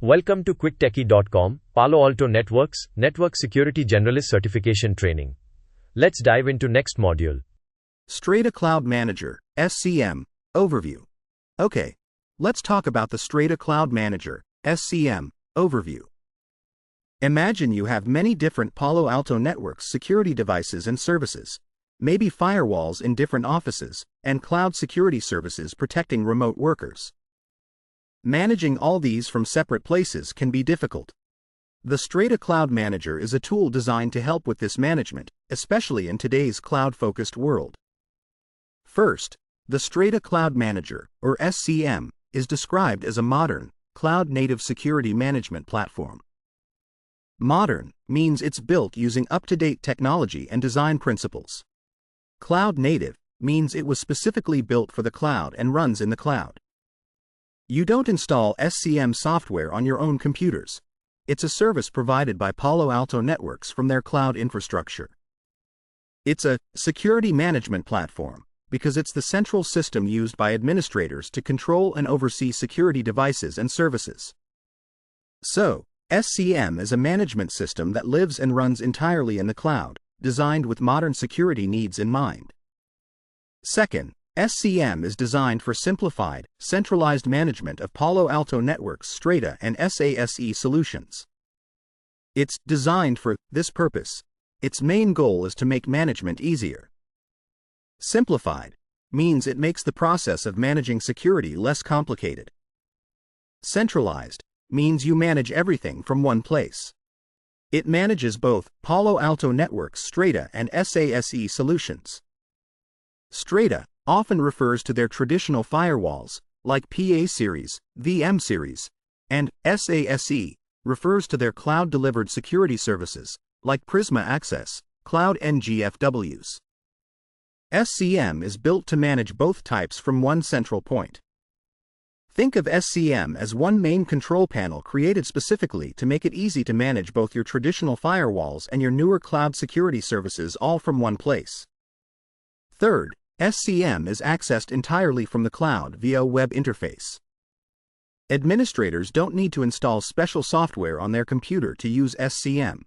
Welcome to quicktechie.com, Palo Alto Networks, Network Security Generalist Certification Training. Let's dive into next module. Strata Cloud Manager, SCM, Overview. Okay, let's talk about the Strata Cloud Manager, SCM, Overview. Imagine you have many different Palo Alto Networks security devices and services, maybe firewalls in different offices, and cloud security services protecting remote workers. Managing all these from separate places can be difficult. The Strata Cloud Manager is a tool designed to help with this management, especially in today's cloud-focused world. First, the Strata Cloud Manager, or SCM, is described as a modern, cloud-native security management platform. Modern means it's built using up-to-date technology and design principles. Cloud-native means it was specifically built for the cloud and runs in the cloud. You don't install SCM software on your own computers. It's a service provided by Palo Alto Networks from their cloud infrastructure. It's a security management platform because it's the central system used by administrators to control and oversee security devices and services. So, SCM is a management system that lives and runs entirely in the cloud, designed with modern security needs in mind. Second, SCM is designed for simplified, centralized management of Palo Alto Networks' Strata and SASE solutions. It's designed for this purpose. Its main goal is to make management easier. Simplified means it makes the process of managing security less complicated. Centralized means you manage everything from one place. It manages both Palo Alto Networks' Strata and SASE solutions. Strata often refers to their traditional firewalls, like PA series, VM series, and SASE refers to their cloud-delivered security services, like Prisma Access, Cloud NGFWs. SCM is built to manage both types from one central point. Think of SCM as one main control panel created specifically to make it easy to manage both your traditional firewalls and your newer cloud security services all from one place. Third, SCM is accessed entirely from the cloud via a web interface. Administrators don't need to install special software on their computer to use SCM.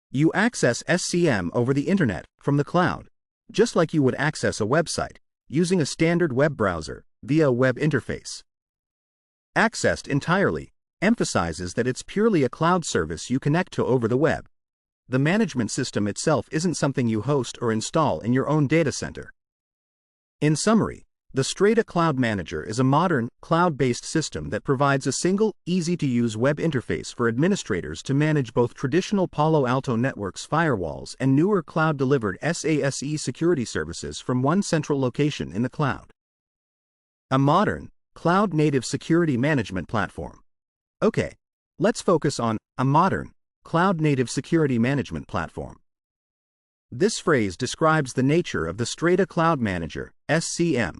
You access SCM over the internet from the cloud, just like you would access a website, using a standard web browser via a web interface. Accessed entirely emphasizes that it's purely a cloud service you connect to over the web. The management system itself isn't something you host or install in your own data center. In summary, the Strata Cloud Manager is a modern, cloud-based system that provides a single, easy-to-use web interface for administrators to manage both traditional Palo Alto Networks firewalls and newer cloud-delivered SASE security services from one central location in the cloud. A modern, cloud-native security management platform. Okay, let's focus on a modern, cloud-native security management platform. This phrase describes the nature of the Strata Cloud Manager, SCM.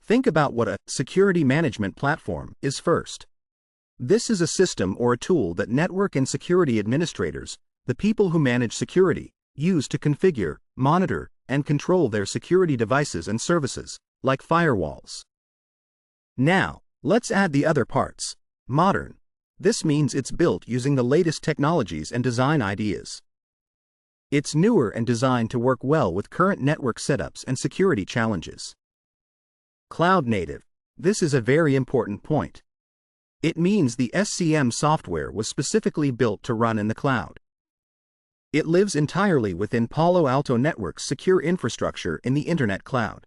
Think about what a security management platform is first. This is a system or a tool that network and security administrators, the people who manage security, use to configure, monitor, and control their security devices and services, like firewalls. Now, let's add the other parts. Modern. This means it's built using the latest technologies and design ideas. It's newer and designed to work well with current network setups and security challenges. Cloud native. This is a very important point. It means the SCM software was specifically built to run in the cloud. It lives entirely within Palo Alto Networks' secure infrastructure in the Internet cloud.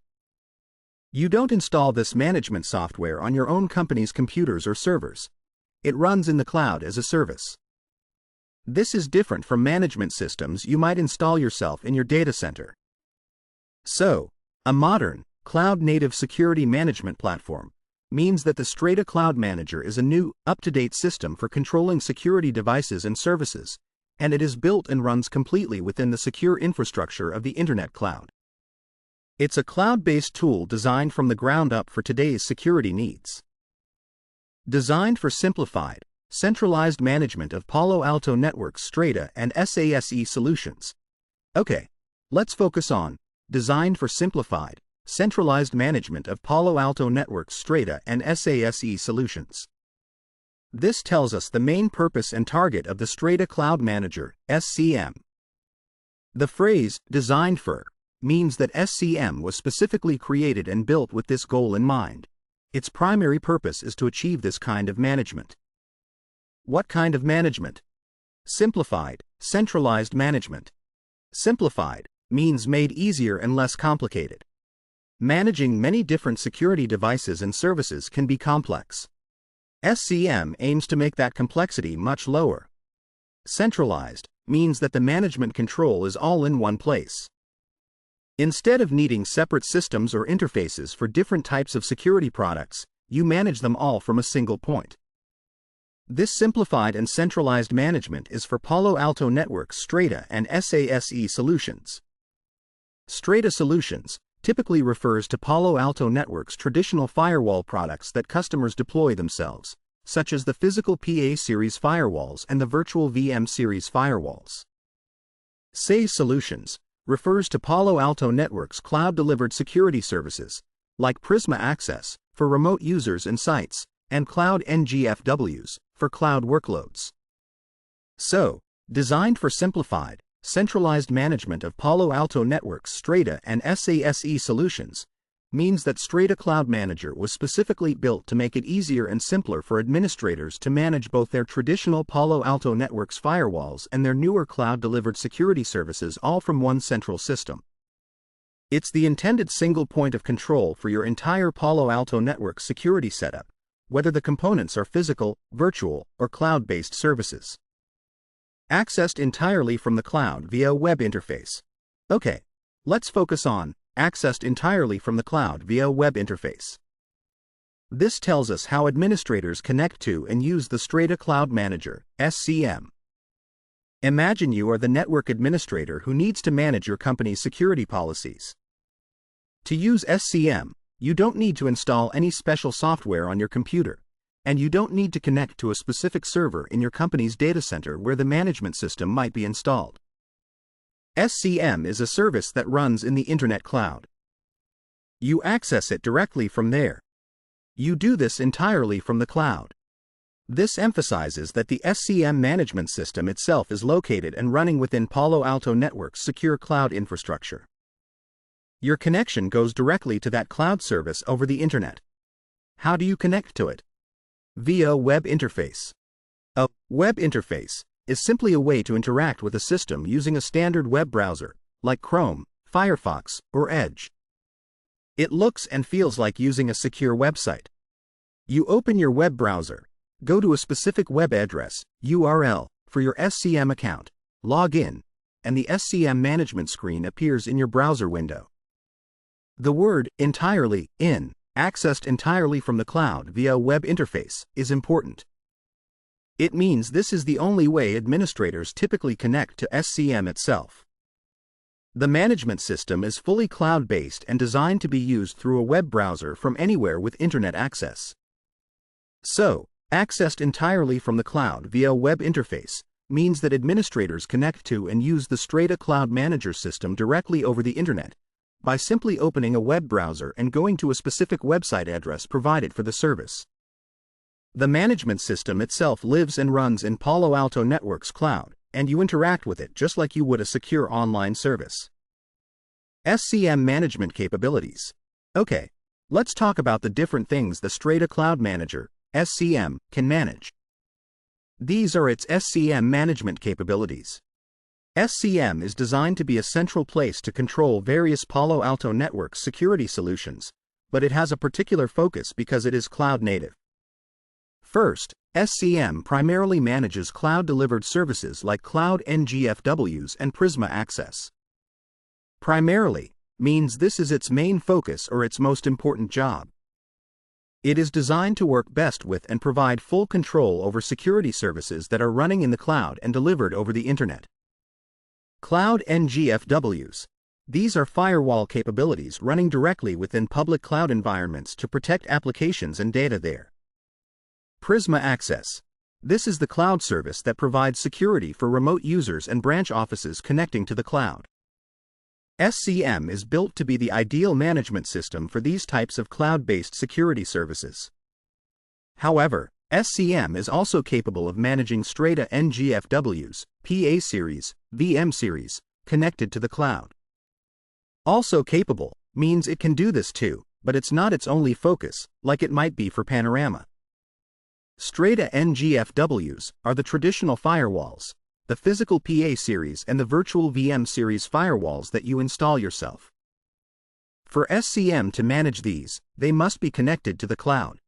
You don't install this management software on your own company's computers or servers. It runs in the cloud as a service. This is different from management systems you might install yourself in your data center. So, a modern, cloud-native security management platform means that the Strata Cloud Manager is a new, up-to-date system for controlling security devices and services, and it is built and runs completely within the secure infrastructure of the Internet cloud. It's a cloud-based tool designed from the ground up for today's security needs. Designed for simplified, centralized management of Palo Alto Networks' Strata and SASE solutions. Okay, let's focus on designed for simplified, centralized management of Palo Alto Networks' Strata and SASE solutions. This tells us the main purpose and target of the Strata Cloud Manager, SCM. The phrase, designed for, means that SCM was specifically created and built with this goal in mind. Its primary purpose is to achieve this kind of management. What kind of management? Simplified, centralized management. Simplified means made easier and less complicated. Managing many different security devices and services can be complex. SCM aims to make that complexity much lower. Centralized means that the management control is all in one place. Instead of needing separate systems or interfaces for different types of security products, you manage them all from a single point. This simplified and centralized management is for Palo Alto Networks' Strata and SASE solutions. Strata solutions typically refers to Palo Alto Networks' traditional firewall products that customers deploy themselves, such as the physical PA series firewalls and the virtual VM series firewalls. SASE solutions refers to Palo Alto Networks' cloud-delivered security services, like Prisma Access for remote users and sites, and cloud NGFWs for cloud workloads. So, designed for simplified, centralized management of Palo Alto Networks' Strata and SASE solutions means that Strata Cloud Manager was specifically built to make it easier and simpler for administrators to manage both their traditional Palo Alto Networks firewalls and their newer cloud-delivered security services all from one central system. It's the intended single point of control for your entire Palo Alto Networks security setup, whether the components are physical, virtual, or cloud-based services. Accessed entirely from the cloud via a web interface. Okay, let's focus on accessed entirely from the cloud via a web interface. This tells us how administrators connect to and use the Strata Cloud Manager, SCM. Imagine you are the network administrator who needs to manage your company's security policies. To use SCM, you don't need to install any special software on your computer, and you don't need to connect to a specific server in your company's data center where the management system might be installed. SCM is a service that runs in the Internet cloud. You access it directly from there. You do this entirely from the cloud. This emphasizes that the SCM management system itself is located and running within Palo Alto Networks' secure cloud infrastructure. Your connection goes directly to that cloud service over the Internet. How do you connect to it? Via a web interface. A web interface is simply a way to interact with a system using a standard web browser, like Chrome, Firefox, or Edge. It looks and feels like using a secure website. You open your web browser, go to a specific web address, URL, for your SCM account, log in, and the SCM management screen appears in your browser window. The word entirely in, accessed entirely from the cloud via a web interface, is important. It means this is the only way administrators typically connect to SCM itself. The management system is fully cloud-based and designed to be used through a web browser from anywhere with Internet access. So, accessed entirely from the cloud via a web interface means that administrators connect to and use the Strata Cloud Manager system directly over the Internet, by simply opening a web browser and going to a specific website address provided for the service. The management system itself lives and runs in Palo Alto Networks cloud, and you interact with it just like you would a secure online service. SCM Management Capabilities. Okay, let's talk about the different things the Strata Cloud Manager, SCM, can manage. These are its SCM management capabilities. SCM is designed to be a central place to control various Palo Alto Networks security solutions, but it has a particular focus because it is cloud-native. First, SCM primarily manages cloud-delivered services like Cloud NGFWs and Prisma Access. Primarily means this is its main focus or its most important job. It is designed to work best with and provide full control over security services that are running in the cloud and delivered over the Internet. Cloud NGFWs. These are firewall capabilities running directly within public cloud environments to protect applications and data there. Prisma Access. This is the cloud service that provides security for remote users and branch offices connecting to the cloud. SCM is built to be the ideal management system for these types of cloud-based security services. However, SCM is also capable of managing Strata NGFWs, PA series, VM series, connected to the cloud. Also capable means it can do this too, but it's not its only focus, like it might be for Panorama. Strata NGFWs are the traditional firewalls, the physical PA series and the virtual VM series firewalls that you install yourself. For SCM to manage these, they must be connected to the cloud.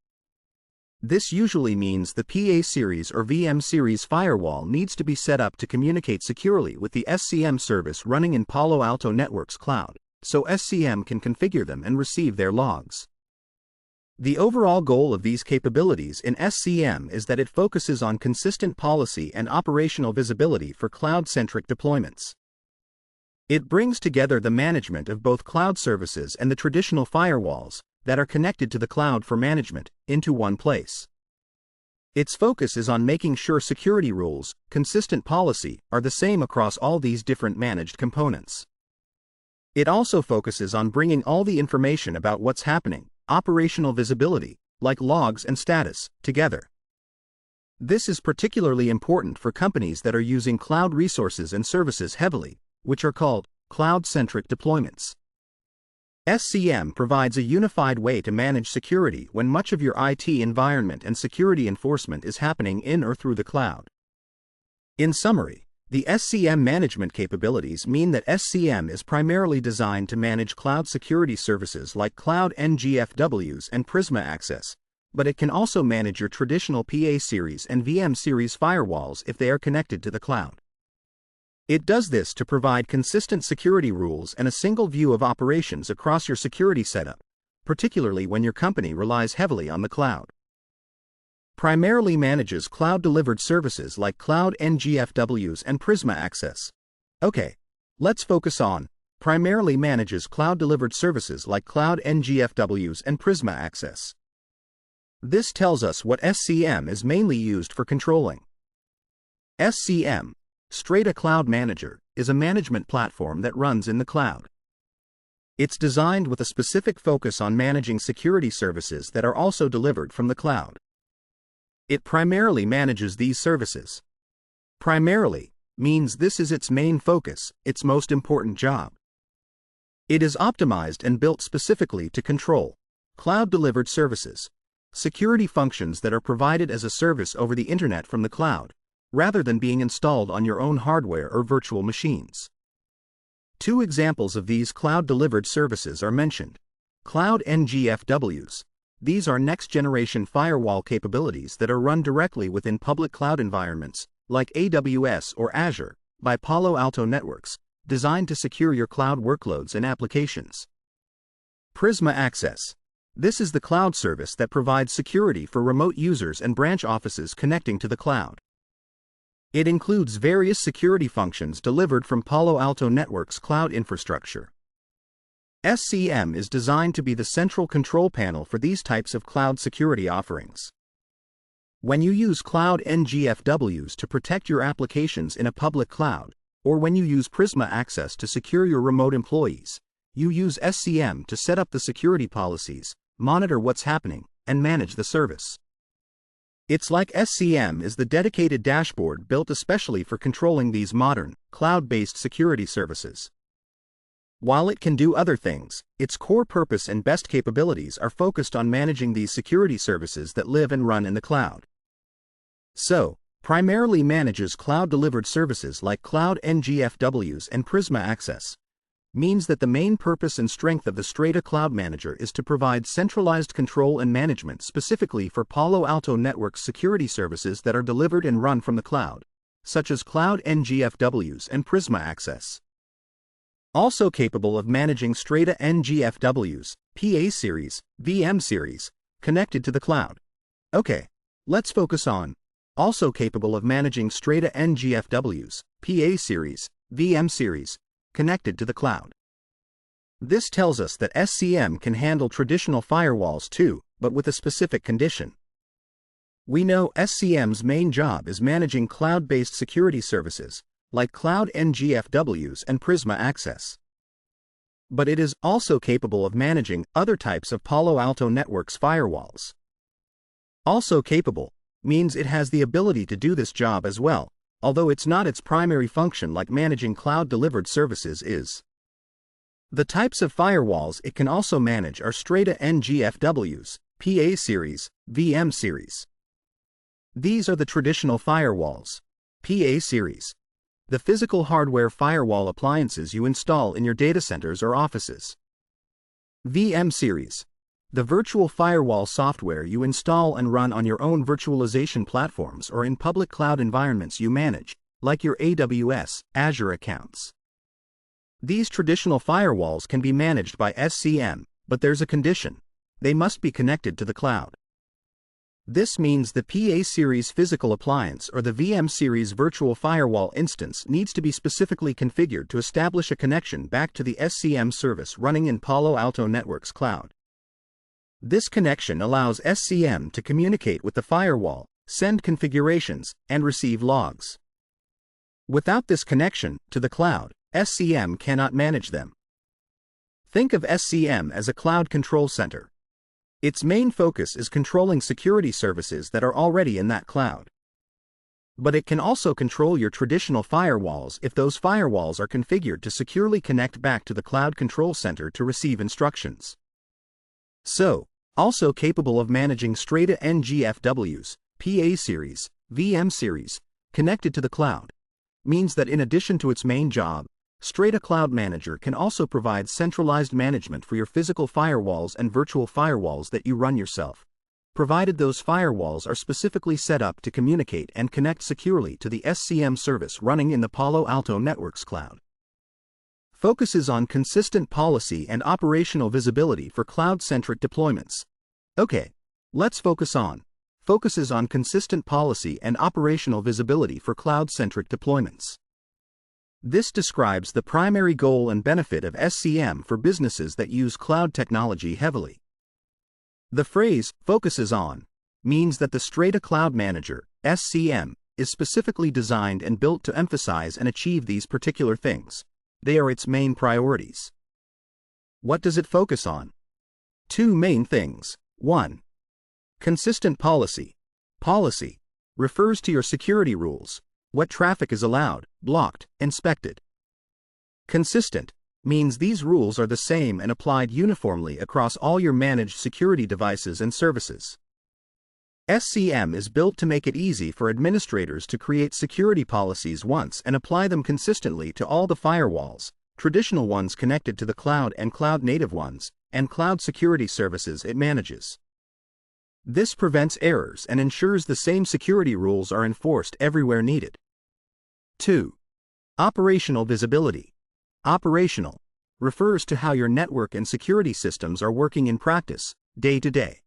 This usually means the PA series or VM series firewall needs to be set up to communicate securely with the SCM service running in Palo Alto Networks cloud, so SCM can configure them and receive their logs. The overall goal of these capabilities in SCM is that it focuses on consistent policy and operational visibility for cloud-centric deployments. It brings together the management of both cloud services and the traditional firewalls that are connected to the cloud for management into one place. Its focus is on making sure security rules, consistent policy, are the same across all these different managed components. It also focuses on bringing all the information about what's happening, operational visibility, like logs and status, together. This is particularly important for companies that are using cloud resources and services heavily, which are called cloud-centric deployments. SCM provides a unified way to manage security when much of your IT environment and security enforcement is happening in or through the cloud. In summary, the SCM management capabilities mean that SCM is primarily designed to manage cloud security services like Cloud NGFWs and Prisma access, but it can also manage your traditional PA series and VM series firewalls if they are connected to the cloud. It does this to provide consistent security rules and a single view of operations across your security setup, particularly when your company relies heavily on the cloud. Primarily manages cloud-delivered services like Cloud NGFWs and Prisma access. Okay, let's focus on primarily manages cloud-delivered services like Cloud NGFWs and Prisma access. This tells us what SCM is mainly used for controlling. SCM, Strata Cloud Manager, is a management platform that runs in the cloud. It's designed with a specific focus on managing security services that are also delivered from the cloud. It primarily manages these services. Primarily means this is its main focus, its most important job. It is optimized and built specifically to control cloud-delivered services, security functions that are provided as a service over the internet from the cloud, rather than being installed on your own hardware or virtual machines. Two examples of these cloud-delivered services are mentioned. Cloud NGFWs. These are next-generation firewall capabilities that are run directly within public cloud environments, like AWS or Azure, by Palo Alto Networks, designed to secure your cloud workloads and applications. Prisma Access. This is the cloud service that provides security for remote users and branch offices connecting to the cloud. It includes various security functions delivered from Palo Alto Networks' cloud infrastructure. SCM is designed to be the central control panel for these types of cloud security offerings. When you use Cloud NGFWs to protect your applications in a public cloud, or when you use Prisma Access to secure your remote employees, you use SCM to set up the security policies, monitor what's happening, and manage the service. It's like SCM is the dedicated dashboard built especially for controlling these modern, cloud-based security services. While it can do other things, its core purpose and best capabilities are focused on managing these security services that live and run in the cloud. So, primarily manages cloud-delivered services like Cloud NGFWs and Prisma Access. Means that the main purpose and strength of the Strata Cloud Manager is to provide centralized control and management specifically for Palo Alto Networks security services that are delivered and run from the cloud, such as Cloud NGFWs and Prisma Access. Also capable of managing Strata NGFWs, PA series, VM series, connected to the cloud. Okay, let's focus on also capable of managing Strata NGFWs, PA series, VM series, connected to the cloud. This tells us that SCM can handle traditional firewalls too, but with a specific condition. We know SCM's main job is managing cloud-based security services, like Cloud NGFWs and Prisma Access. But it is also capable of managing other types of Palo Alto Networks firewalls. Also capable means it has the ability to do this job as well, although it's not its primary function like managing cloud-delivered services is. The types of firewalls it can also manage are Strata NGFWs, PA series, VM series. These are the traditional firewalls. PA series. The physical hardware firewall appliances you install in your data centers or offices. VM series. The virtual firewall software you install and run on your own virtualization platforms or in public cloud environments you manage, like your AWS, Azure accounts. These traditional firewalls can be managed by SCM, but there's a condition. They must be connected to the cloud. This means the PA series physical appliance or the VM series virtual firewall instance needs to be specifically configured to establish a connection back to the SCM service running in Palo Alto Networks cloud. This connection allows SCM to communicate with the firewall, send configurations, and receive logs. Without this connection to the cloud, SCM cannot manage them. Think of SCM as a cloud control center. Its main focus is controlling security services that are already in that cloud. But it can also control your traditional firewalls if those firewalls are configured to securely connect back to the cloud control center to receive instructions. So, also capable of managing Strata NGFWs, PA series, VM series, connected to the cloud, means that in addition to its main job, Strata Cloud Manager can also provide centralized management for your physical firewalls and virtual firewalls that you run yourself, provided those firewalls are specifically set up to communicate and connect securely to the SCM service running in the Palo Alto Networks cloud. Focuses on consistent policy and operational visibility for cloud-centric deployments. Okay, let's focuses on consistent policy and operational visibility for cloud-centric deployments. This describes the primary goal and benefit of SCM for businesses that use cloud technology heavily. The phrase, focuses on, means that the Strata Cloud Manager, SCM, is specifically designed and built to emphasize and achieve these particular things. They are its main priorities. What does it focus on? Two main things. 1. Consistent policy. Policy refers to your security rules, what traffic is allowed, blocked, inspected. Consistent means these rules are the same and applied uniformly across all your managed security devices and services. SCM is built to make it easy for administrators to create security policies once and apply them consistently to all the firewalls, traditional ones connected to the cloud and cloud-native ones, and cloud security services it manages. This prevents errors and ensures the same security rules are enforced everywhere needed. 2. Operational visibility. Operational refers to how your network and security systems are working in practice, day to day.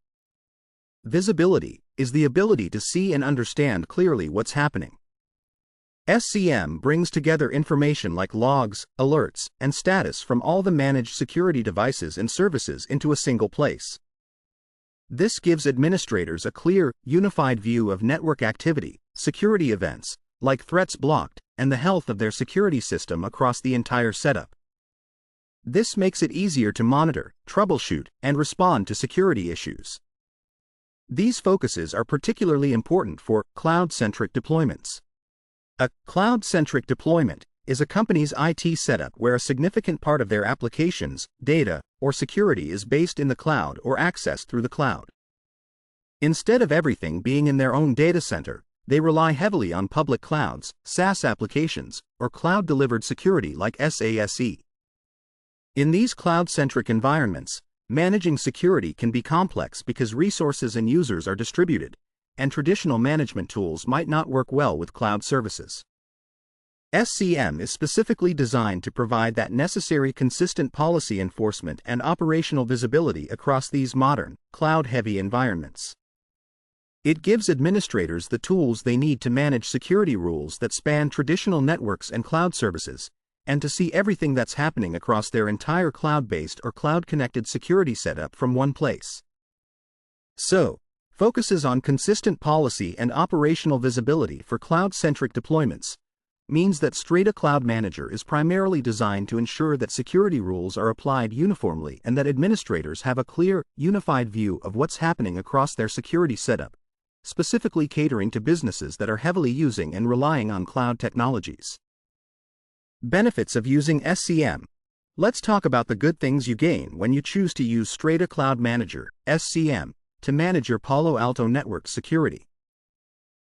Visibility is the ability to see and understand clearly what's happening. SCM brings together information like logs, alerts, and status from all the managed security devices and services into a single place. This gives administrators a clear, unified view of network activity, security events, like threats blocked, and the health of their security system across the entire setup. This makes it easier to monitor, troubleshoot, and respond to security issues. These focuses are particularly important for cloud-centric deployments. A cloud-centric deployment is a company's IT setup where a significant part of their applications, data, or security is based in the cloud or accessed through the cloud. Instead of everything being in their own data center, they rely heavily on public clouds, SaaS applications, or cloud-delivered security like SASE. In these cloud-centric environments, managing security can be complex because resources and users are distributed, and traditional management tools might not work well with cloud services. SCM is specifically designed to provide that necessary consistent policy enforcement and operational visibility across these modern, cloud-heavy environments. It gives administrators the tools they need to manage security rules that span traditional networks and cloud services, and to see everything that's happening across their entire cloud-based or cloud-connected security setup from one place. So, focuses on consistent policy and operational visibility for cloud-centric deployments means that Strata Cloud Manager is primarily designed to ensure that security rules are applied uniformly and that administrators have a clear, unified view of what's happening across their security setup, specifically catering to businesses that are heavily using and relying on cloud technologies. Benefits of using SCM. Let's talk about the good things you gain when you choose to use Strata Cloud Manager, SCM, to manage your Palo Alto network security.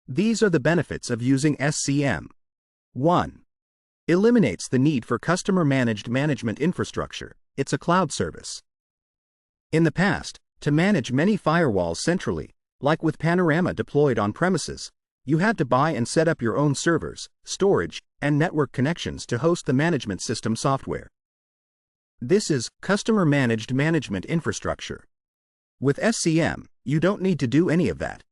These are the benefits of using SCM. 1. Eliminates the need for customer-managed management infrastructure. It's a cloud service. In the past, to manage many firewalls centrally, like with Panorama deployed on premises, you had to buy and set up your own servers, storage, and network connections to host the management system software. This is customer-managed management infrastructure. With SCM, you don't need to do any of that.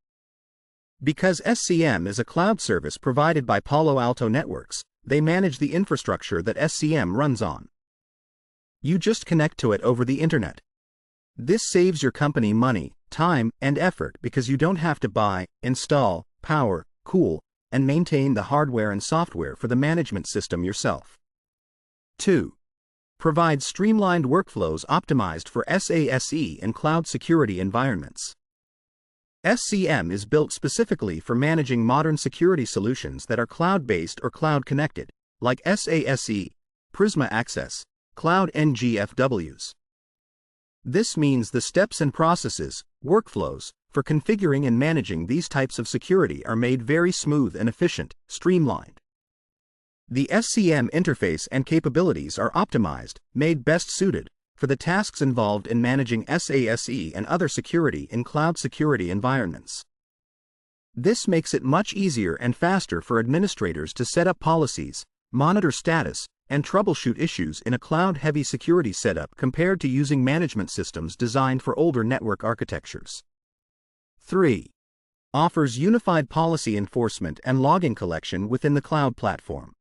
Because SCM is a cloud service provided by Palo Alto Networks, they manage the infrastructure that SCM runs on. You just connect to it over the internet. This saves your company money, time, and effort because you don't have to buy, install, power, cool, and maintain the hardware and software for the management system yourself. 2. Provides streamlined workflows optimized for SASE and cloud security environments. SCM is built specifically for managing modern security solutions that are cloud-based or cloud-connected, like SASE, Prisma Access, Cloud NGFWs. This means the steps and processes, workflows, for configuring and managing these types of security are made very smooth and efficient, streamlined. The SCM interface and capabilities are optimized, made best suited, for the tasks involved in managing SASE and other security in cloud security environments. This makes it much easier and faster for administrators to set up policies, monitor status, and troubleshoot issues in a cloud-heavy security setup compared to using management systems designed for older network architectures. 3. Offers unified policy enforcement and logging collection within the cloud platform.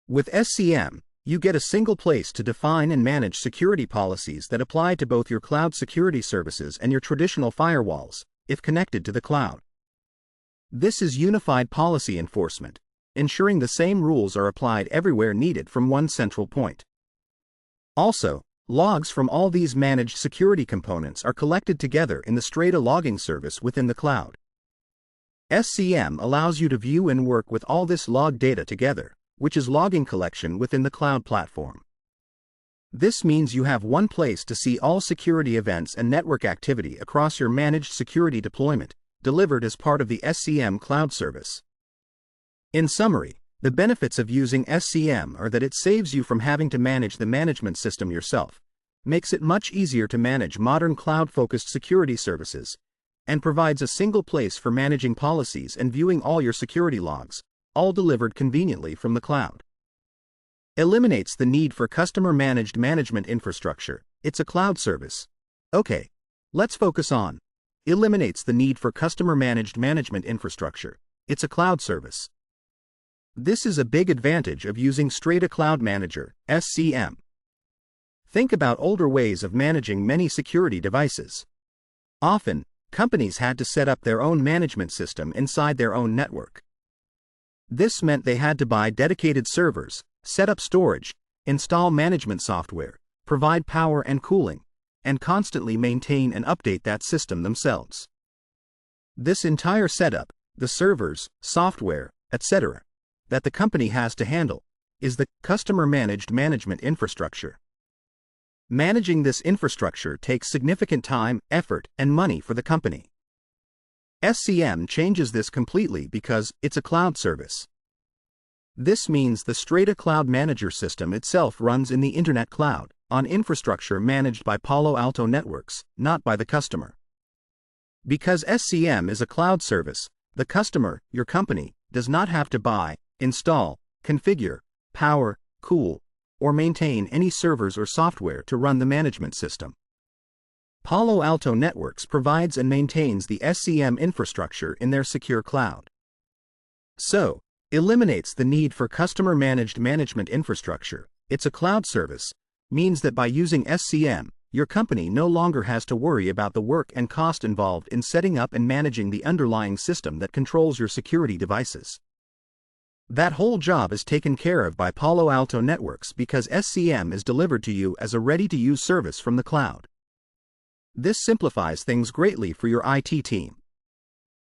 With SCM, you get a single place to define and manage security policies that apply to both your cloud security services and your traditional firewalls, if connected to the cloud. This is unified policy enforcement, ensuring the same rules are applied everywhere needed from one central point. Also, logs from all these managed security components are collected together in the Strata logging service within the cloud. SCM allows you to view and work with all this log data together, which is logging collection within the cloud platform. This means you have one place to see all security events and network activity across your managed security deployment, delivered as part of the SCM cloud service. In summary, the benefits of using SCM are that it saves you from having to manage the management system yourself, makes it much easier to manage modern cloud-focused security services, and provides a single place for managing policies and viewing all your security logs, all delivered conveniently from the cloud. Eliminates the need for customer-managed management infrastructure. It's a cloud service. Okay, let's focus on. Eliminates the need for customer-managed management infrastructure. It's a cloud service. This is a big advantage of using Strata Cloud Manager, SCM. Think about older ways of managing many security devices. Often, companies had to set up their own management system inside their own network. This meant they had to buy dedicated servers, set up storage, install management software, provide power and cooling, and constantly maintain and update that system themselves. This entire setup, the servers, software, etc., that the company has to handle, is the customer-managed management infrastructure. Managing this infrastructure takes significant time, effort, and money for the company. SCM changes this completely because it's a cloud service. This means the Strata Cloud Manager system itself runs in the Internet cloud, on infrastructure managed by Palo Alto Networks, not by the customer. Because SCM is a cloud service, the customer, your company, does not have to buy, install, configure, power, cool, or maintain any servers or software to run the management system. Palo Alto Networks provides and maintains the SCM infrastructure in their secure cloud. So, eliminates the need for customer-managed management infrastructure. It's a cloud service, means that by using SCM, your company no longer has to worry about the work and cost involved in setting up and managing the underlying system that controls your security devices. That whole job is taken care of by Palo Alto Networks because SCM is delivered to you as a ready-to-use service from the cloud. This simplifies things greatly for your IT team.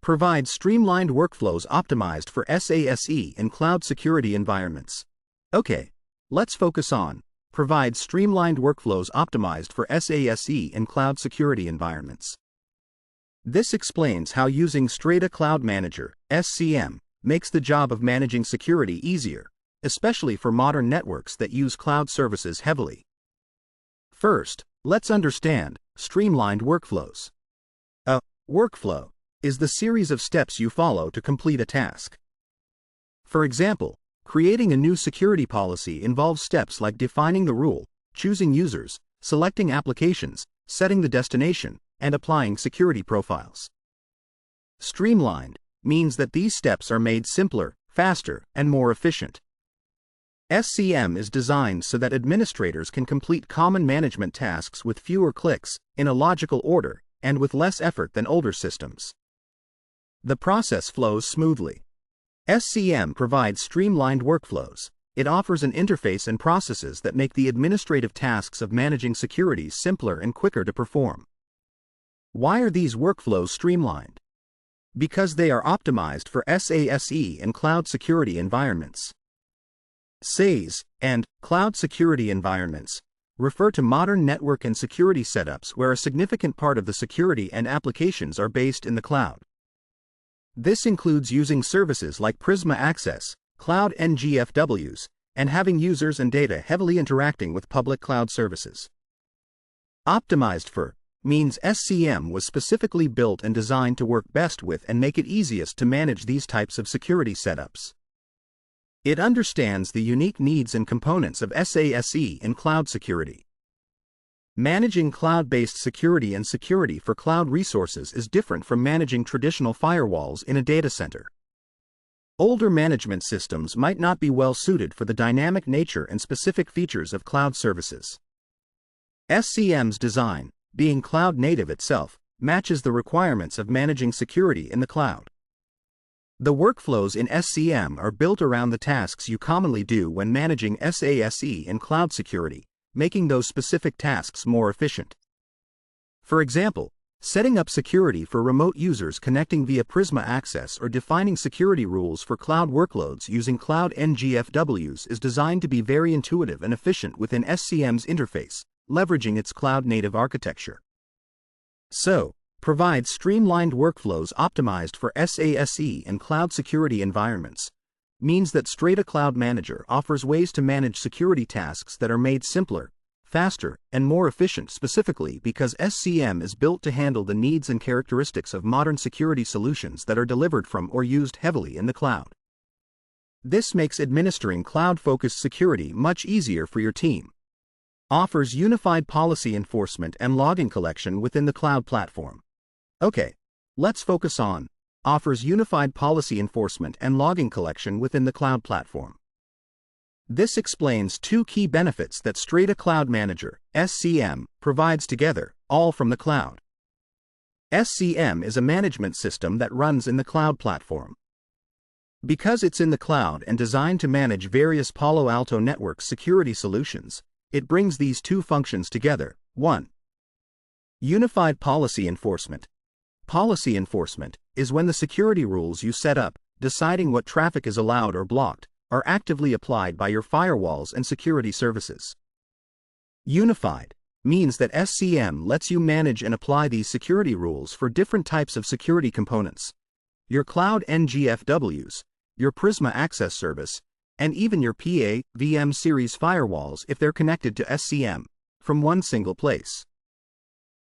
Provides streamlined workflows optimized for SASE and cloud security environments. Okay, let's focus on provides streamlined workflows optimized for SASE and cloud security environments. This explains how using Strata Cloud Manager, SCM, makes the job of managing security easier, especially for modern networks that use cloud services heavily. First, let's understand streamlined workflows. A workflow is the series of steps you follow to complete a task. For example, creating a new security policy involves steps like defining the rule, choosing users, selecting applications, setting the destination, and applying security profiles. Streamlined means that these steps are made simpler, faster, and more efficient. SCM is designed so that administrators can complete common management tasks with fewer clicks, in a logical order, and with less effort than older systems. The process flows smoothly. SCM provides streamlined workflows. It offers an interface and processes that make the administrative tasks of managing security simpler and quicker to perform. Why are these workflows streamlined? Because they are optimized for SASE and cloud security environments. SASE and cloud security environments refer to modern network and security setups where a significant part of the security and applications are based in the cloud. This includes using services like Prisma Access, Cloud NGFWs, and having users and data heavily interacting with public cloud services. Optimized for means SCM was specifically built and designed to work best with and make it easiest to manage these types of security setups. It understands the unique needs and components of SASE and cloud security. Managing cloud-based security and security for cloud resources is different from managing traditional firewalls in a data center. Older management systems might not be well suited for the dynamic nature and specific features of cloud services. SCM's design, being cloud-native itself, matches the requirements of managing security in the cloud. The workflows in SCM are built around the tasks you commonly do when managing SASE and cloud security, making those specific tasks more efficient. For example, setting up security for remote users connecting via Prisma Access or defining security rules for cloud workloads using Cloud NGFWs is designed to be very intuitive and efficient within SCM's interface, leveraging its cloud-native architecture. So, provides streamlined workflows optimized for SASE and cloud security environments, means that Strata Cloud Manager offers ways to manage security tasks that are made simpler, faster, and more efficient specifically because SCM is built to handle the needs and characteristics of modern security solutions that are delivered from or used heavily in the cloud. This makes administering cloud-focused security much easier for your team. Offers unified policy enforcement and logging collection within the cloud platform. Okay, let's focus on offers unified policy enforcement and logging collection within the cloud platform. This explains two key benefits that Strata Cloud Manager, SCM, provides together, all from the cloud. SCM is a management system that runs in the cloud platform. Because it's in the cloud and designed to manage various Palo Alto network security solutions, it brings these two functions together. 1. Unified policy enforcement. Policy enforcement is when the security rules you set up, deciding what traffic is allowed or blocked, are actively applied by your firewalls and security services. Unified means that SCM lets you manage and apply these security rules for different types of security components, your Cloud NGFWs, your Prisma Access Service, and even your PA/VM series firewalls if they're connected to SCM, from one single place.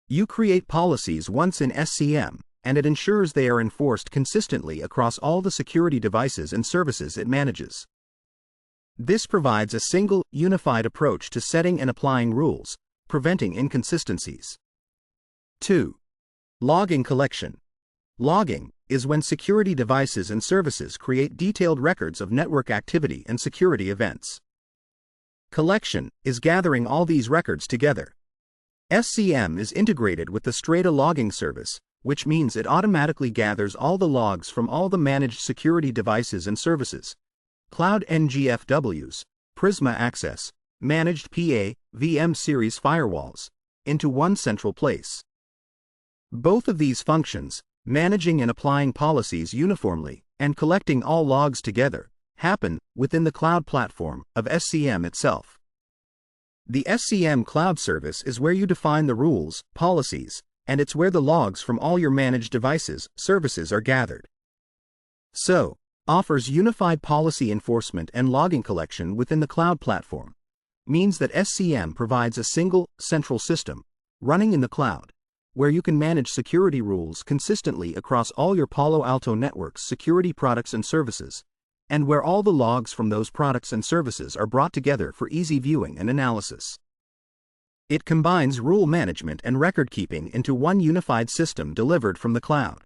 You create policies once in SCM, and it ensures they are enforced consistently across all the security devices and services it manages. This provides a single, unified approach to setting and applying rules, preventing inconsistencies. 2. Logging collection. Logging is when security devices and services create detailed records of network activity and security events. Collection is gathering all these records together. SCM is integrated with the Strata logging service, which means it automatically gathers all the logs from all the managed security devices and services, Cloud NGFWs, Prisma Access, managed PA/VM series firewalls, into one central place. Both of these functions, Managing and applying policies uniformly, and collecting all logs together, happen within the cloud platform of SCM itself. The SCM Cloud Service is where you define the rules, policies, and it's where the logs from all your managed devices, services are gathered. So, offers unified policy enforcement and logging collection within the cloud platform, means that SCM provides a single, central system, running in the cloud, where you can manage security rules consistently across all your Palo Alto Network's security products and services, and where all the logs from those products and services are brought together for easy viewing and analysis. It combines rule management and record keeping into one unified system delivered from the cloud.